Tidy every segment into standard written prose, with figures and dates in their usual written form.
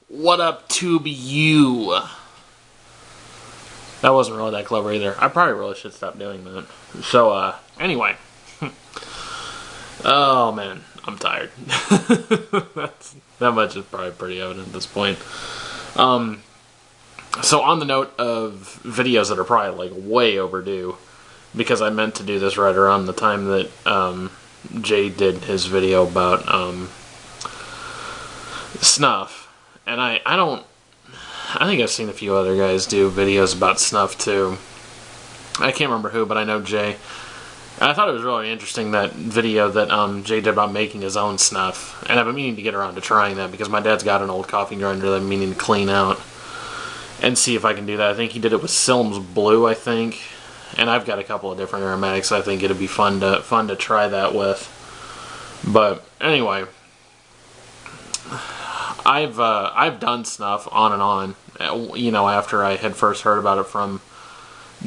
What up, Tube you? That wasn't really that clever either. I probably really should stop doing that. So, anyway. Oh, man. I'm tired. That much is probably pretty evident at this point. So on the note of videos that are probably, like, way overdue, because I meant to do this right around the time that, Jay did his video about, snuff. And I think I've seen a few other guys do videos about snuff too. I can't remember who, but I know Jay. And I thought it was really interesting, that video that Jay did about making his own snuff. And I've been meaning to get around to trying that because my dad's got an old coffee grinder that I'm meaning to clean out and see if I can do that. I think he did it with Silm's Blue, I think. And I've got a couple of different aromatics I think it'd be fun to try that with. But anyway, I've done snuff on and on, you know, after I had first heard about it from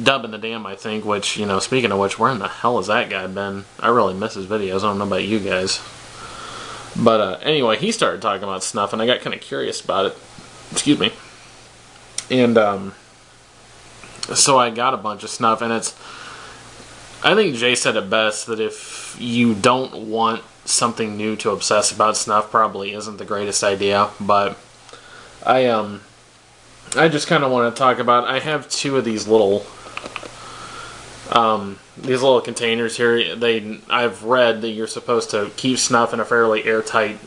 Dub and the Dam, I think, which, you know, speaking of which, where in the hell has that guy been? I really miss his videos. I don't know about you guys. But anyway, he started talking about snuff, and I got kind of curious about it. Excuse me. And so I got a bunch of snuff, and I think Jay said it best, that if you don't want something new to obsess about, snuff probably isn't the greatest idea. But I just kind of want to talk about, I have two of these little containers here. I've read that you're supposed to keep snuff in a fairly airtight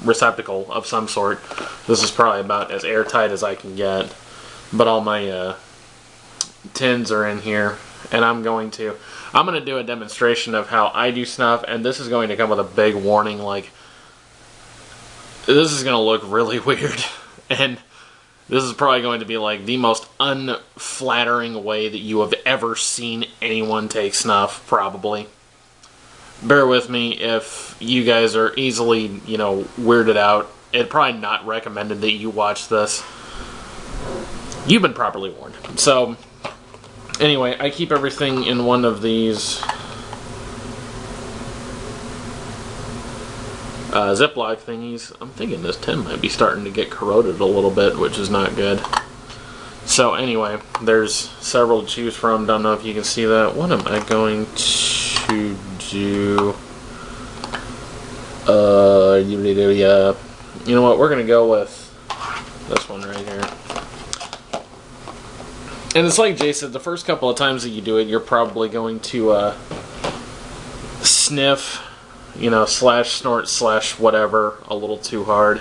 receptacle of some sort. This is probably about as airtight as I can get, but all my tins are in here, and I'm going to do a demonstration of how I do snuff, and this is going to come with a big warning, like, this is going to look really weird, and this is probably going to be like the most unflattering way that you have ever seen anyone take snuff, probably. Bear with me if you guys are easily, you know, weirded out. It's probably not recommended that you watch this. You've been properly warned. So, anyway, I keep everything in one of these Ziploc thingies. I'm thinking this tin might be starting to get corroded a little bit, which is not good. So anyway, there's several to choose from. Don't know if you can see that. What am I going to do? You know what? We're going to go with this one right here. And it's like Jay said, the first couple of times that you do it, you're probably going to sniff, you know, slash snort slash whatever a little too hard.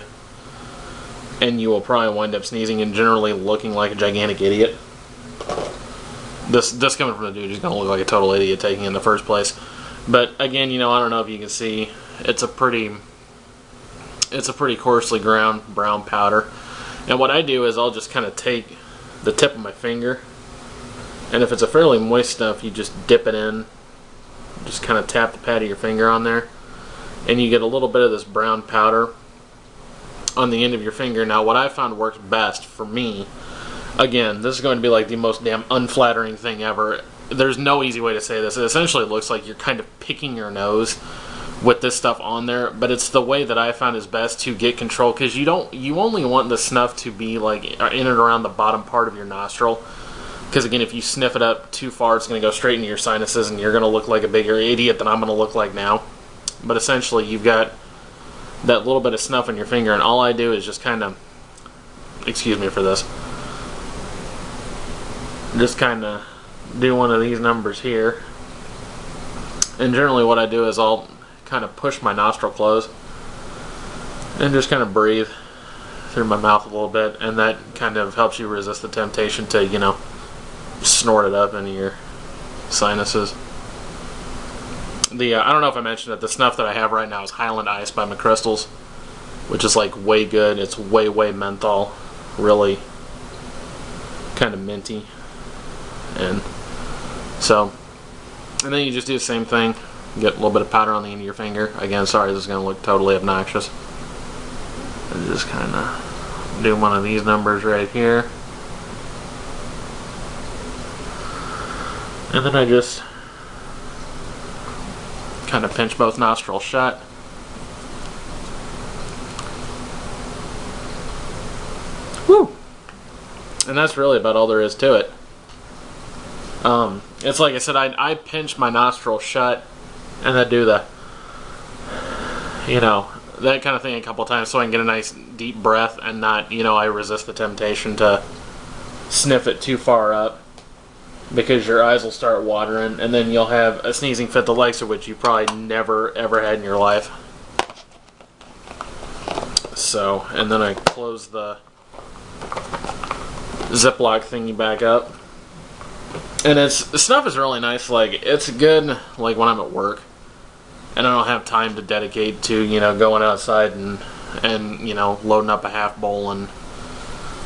And you will probably wind up sneezing and generally looking like a gigantic idiot. This coming from the dude who's going to look like a total idiot taking it in the first place. But again, you know, I don't know if you can see, it's a pretty coarsely ground brown powder. And what I do is I'll just kind of take the tip of my finger, and if it's a fairly moist stuff, you just dip it in, just kind of tap the pad of your finger on there, and you get a little bit of this brown powder on the end of your finger. Now what I found works best for me, again, this is going to be like the most damn unflattering thing ever. There's no easy way to say this. It essentially looks like you're kind of picking your nose with this stuff on there, but it's the way that I found is best to get control, because you only want the snuff to be like in and around the bottom part of your nostril, because again, if you sniff it up too far, it's going to go straight into your sinuses and you're going to look like a bigger idiot than I'm going to look like now. But essentially you've got that little bit of snuff in your finger, and all I do is just kind of, excuse me for this, just kind of do one of these numbers here, and generally what I do is I'll kind of push my nostril closed and just kind of breathe through my mouth a little bit, and that kind of helps you resist the temptation to, you know, snort it up into your sinuses. I don't know if I mentioned it, the snuff that I have right now is Highland Ice by McChrystals, which is like way good. It's way menthol, really kind of minty, and then you just do the same thing. Get a little bit of powder on the end of your finger. Again, sorry, this is going to look totally obnoxious. And just kind of do one of these numbers right here. And then I just kind of pinch both nostrils shut. And that's really about all there is to it. It's like I said, I pinch my nostril shut and then do the, that kind of thing a couple times so I can get a nice deep breath and not, I resist the temptation to sniff it too far up, because your eyes will start watering and then you'll have a sneezing fit the likes of which you probably never ever had in your life. So, and then I close the Ziploc thingy back up. And snuff is really nice. Like, it's good like when I'm at work and I don't have time to dedicate to, going outside and loading up a half bowl and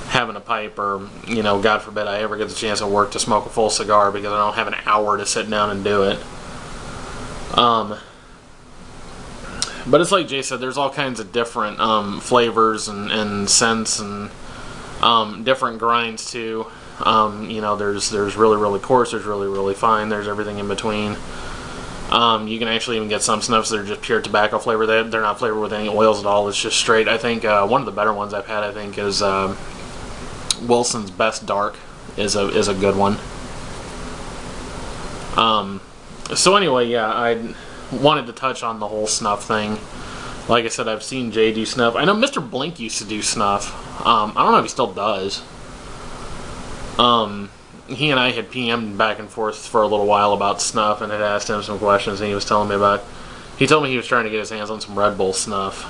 having a pipe, or, God forbid I ever get the chance at work to smoke a full cigar because I don't have an hour to sit down and do it. But it's like Jay said, there's all kinds of different flavors and scents and different grinds too. There's really, really coarse, there's really, really fine, there's everything in between. You can actually even get some snuffs that are just pure tobacco flavor. They're not flavored with any oils at all. It's just straight. I think one of the better ones I've had, is Wilson's Best Dark is a good one. So anyway, yeah, I wanted to touch on the whole snuff thing. Like I said, I've seen Jay do snuff. I know Mr. Blink used to do snuff. I don't know if he still does. He and I had PM'd back and forth for a little while about snuff, and had asked him some questions, and he was telling me about... He told me he was trying to get his hands on some Red Bull snuff,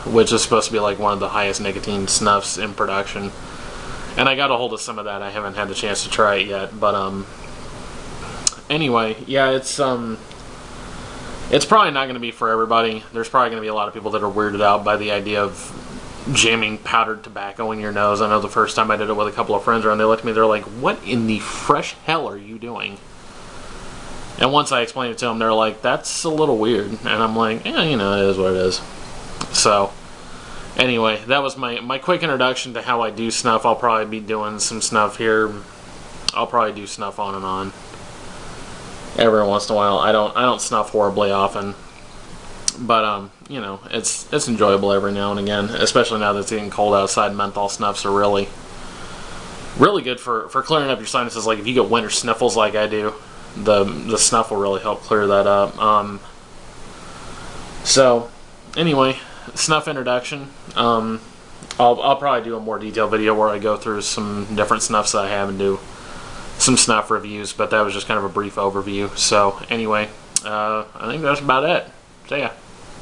which is supposed to be like one of the highest nicotine snuffs in production. And I got a hold of some of that. I haven't had the chance to try it yet, but anyway, yeah, it's probably not going to be for everybody. There's probably going to be a lot of people that are weirded out by the idea of jamming powdered tobacco in your nose. I know the first time I did it with a couple of friends around, they looked at me, they're like, what in the fresh hell are you doing? And once I explained it to them, they're like, that's a little weird. And I'm like, yeah, it is what it is. So, anyway, that was my quick introduction to how I do snuff. I'll probably be doing some snuff here. I'll probably do snuff on and on. Every once in a while. I don't snuff horribly often. But, it's enjoyable every now and again, especially now that it's getting cold outside. Menthol snuffs are really, really good for clearing up your sinuses. Like, if you get winter sniffles like I do, the snuff will really help clear that up. So, anyway, snuff introduction. I'll probably do a more detailed video where I go through some different snuffs that I have and do some snuff reviews, but that was just kind of a brief overview. So, anyway, I think that's about it. See ya.